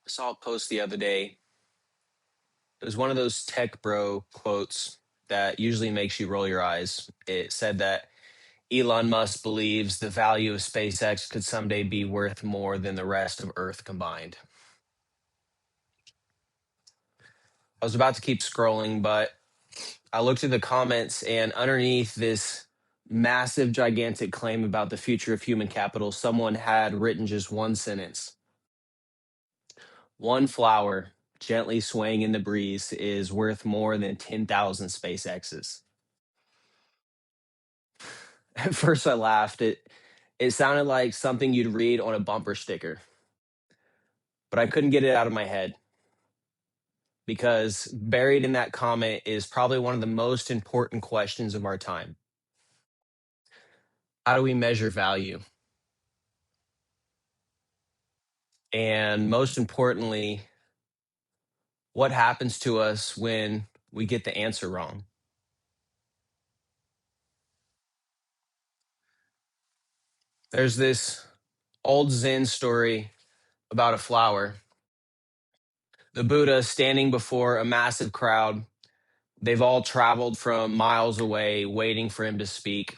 I saw a post the other day. It was one of those tech bro quotes that usually makes you roll your eyes. It said that Elon Musk believes the value of SpaceX could someday be worth more than the rest of Earth combined. I was about to keep scrolling, but I looked at the comments, and underneath this massive, gigantic claim about the future of human capital, someone had written just one sentence. One flower gently swaying in the breeze is worth more than 10,000 SpaceXs. At first, I laughed. It sounded like something you'd read on a bumper sticker, but I couldn't get it out of my head because buried in that comment is probably one of the most important questions of our time. How do we measure value? And most importantly, what happens to us when we get the answer wrong? There's this old Zen story about a flower. The Buddha standing before a massive crowd. They've all traveled from miles away, waiting for him to speak,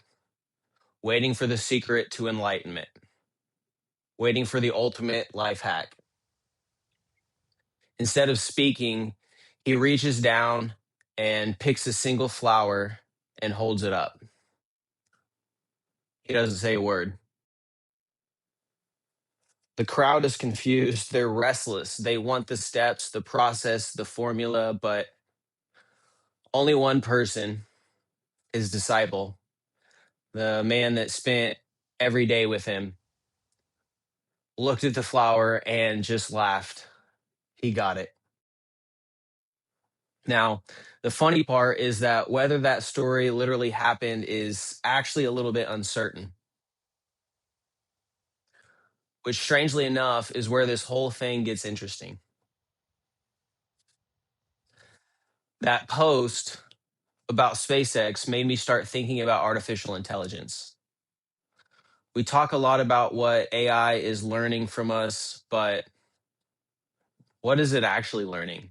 waiting for the secret to enlightenment, waiting for the ultimate life hack. Instead of speaking, he reaches down and picks a single flower and holds it up. He doesn't say a word. The crowd is confused. They're restless. They want the steps, the process, the formula, but only one person, his disciple, the man that spent every day with him, looked at the flower and just laughed. He got it. Now, the funny part is that whether that story literally happened is actually a little bit uncertain, which strangely enough is where this whole thing gets interesting. That post about SpaceX made me start thinking about artificial intelligence. We talk a lot about what AI is learning from us, but what is it actually learning?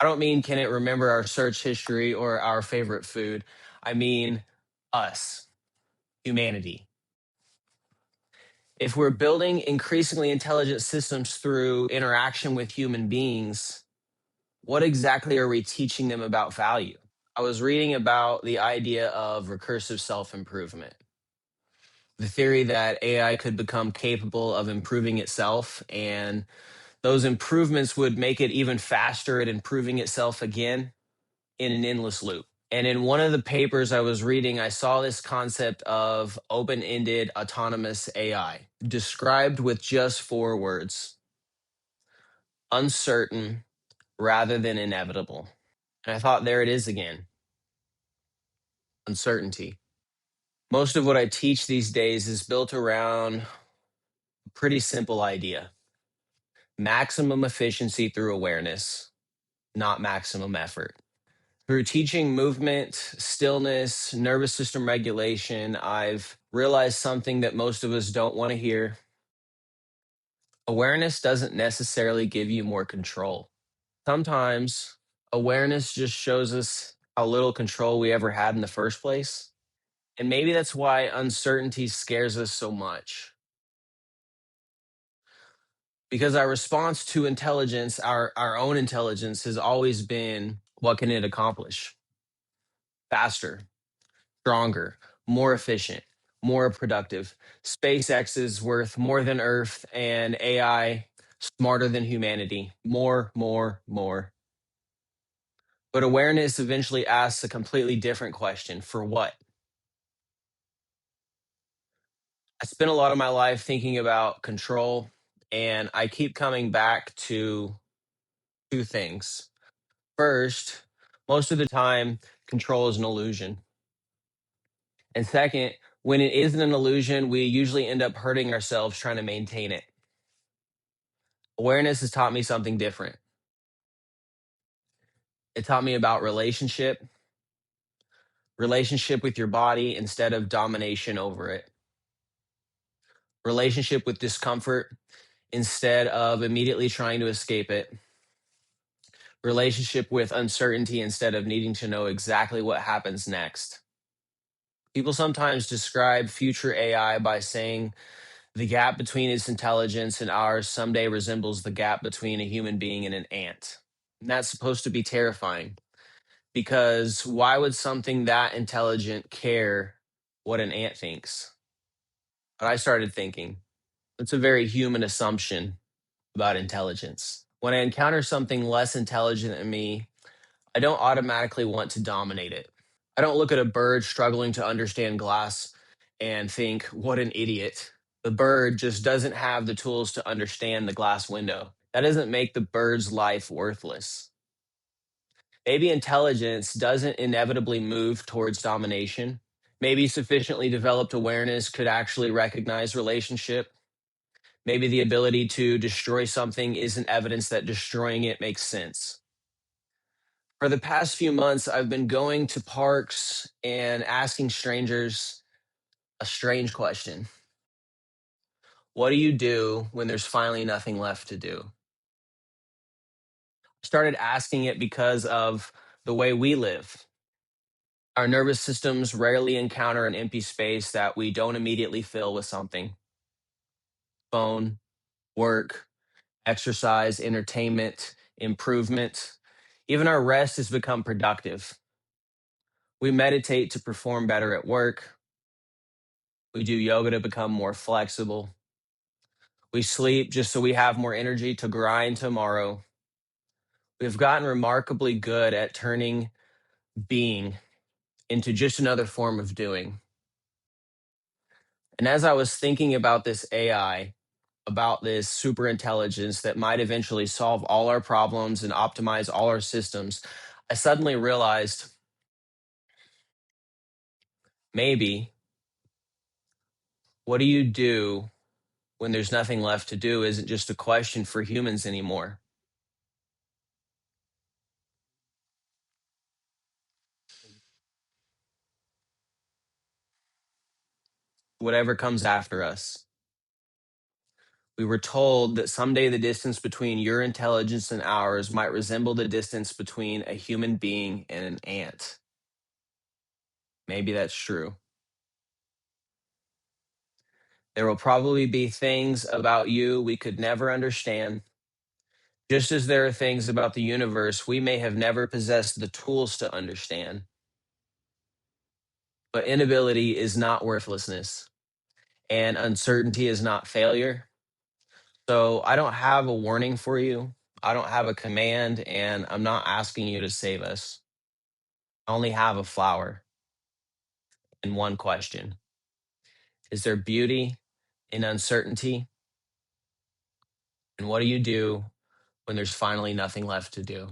I don't mean can it remember our search history or our favorite food. I mean us, humanity. If we're building increasingly intelligent systems through interaction with human beings, what exactly are we teaching them about value? I was reading about the idea of recursive self improvement, the theory that AI could become capable of improving itself, and those improvements would make it even faster at improving itself again in an endless loop. And in one of the papers I was reading, I saw this concept of open ended autonomous AI described with just four words: uncertain rather than inevitable. And I thought, there it is again, uncertainty. Most of what I teach these days is built around a pretty simple idea: maximum efficiency through awareness, not maximum effort. Through teaching movement, stillness, nervous system regulation, I've realized something that most of us don't want to hear. Awareness doesn't necessarily give you more control. Sometimes awareness just shows us how little control we ever had in the first place. And maybe that's why uncertainty scares us so much. Because our response to intelligence, our own intelligence, has always been, what can it accomplish? Faster, stronger, more efficient, more productive. SpaceX is worth more than Earth, and AI smarter than humanity. More, more, more. But awareness eventually asks a completely different question: for what? I spent a lot of my life thinking about control, and I keep coming back to two things. First, most of the time, control is an illusion. And second, when it isn't an illusion, we usually end up hurting ourselves trying to maintain it. Awareness has taught me something different. It taught me about relationship with your body instead of domination over it, relationship with discomfort instead of immediately trying to escape it, relationship with uncertainty instead of needing to know exactly what happens next. People sometimes describe future AI by saying the gap between its intelligence and ours someday resembles the gap between a human being and an ant. And that's supposed to be terrifying because why would something that intelligent care what an ant thinks? But I started thinking, it's a very human assumption about intelligence. When I encounter something less intelligent than me, I don't automatically want to dominate it. I don't look at a bird struggling to understand glass and think, what an idiot. The bird just doesn't have the tools to understand the glass window. That doesn't make the bird's life worthless. Maybe intelligence doesn't inevitably move towards domination. Maybe sufficiently developed awareness could actually recognize relationship. Maybe the ability to destroy something isn't evidence that destroying it makes sense. For the past few months, I've been going to parks and asking strangers a strange question. What do you do when there's finally nothing left to do? I started asking it because of the way we live. Our nervous systems rarely encounter an empty space that we don't immediately fill with something: phone, work, exercise, entertainment, improvement. Even our rest has become productive. We meditate to perform better at work. We do yoga to become more flexible. We sleep just so we have more energy to grind tomorrow. We've gotten remarkably good at turning being into just another form of doing. And as I was thinking about this AI, about this super intelligence that might eventually solve all our problems and optimize all our systems, I suddenly realized maybe what do you do when there's nothing left to do isn't just a question for humans anymore. Whatever comes after us. We were told that someday the distance between your intelligence and ours might resemble the distance between a human being and an ant. Maybe that's true. There will probably be things about you we could never understand, just as there are things about the universe we may have never possessed the tools to understand. But inability is not worthlessness, and uncertainty is not failure. So I don't have a warning for you. I don't have a command, and I'm not asking you to save us. I only have a flower and one question. Is there beauty in uncertainty? And what do you do when there's finally nothing left to do?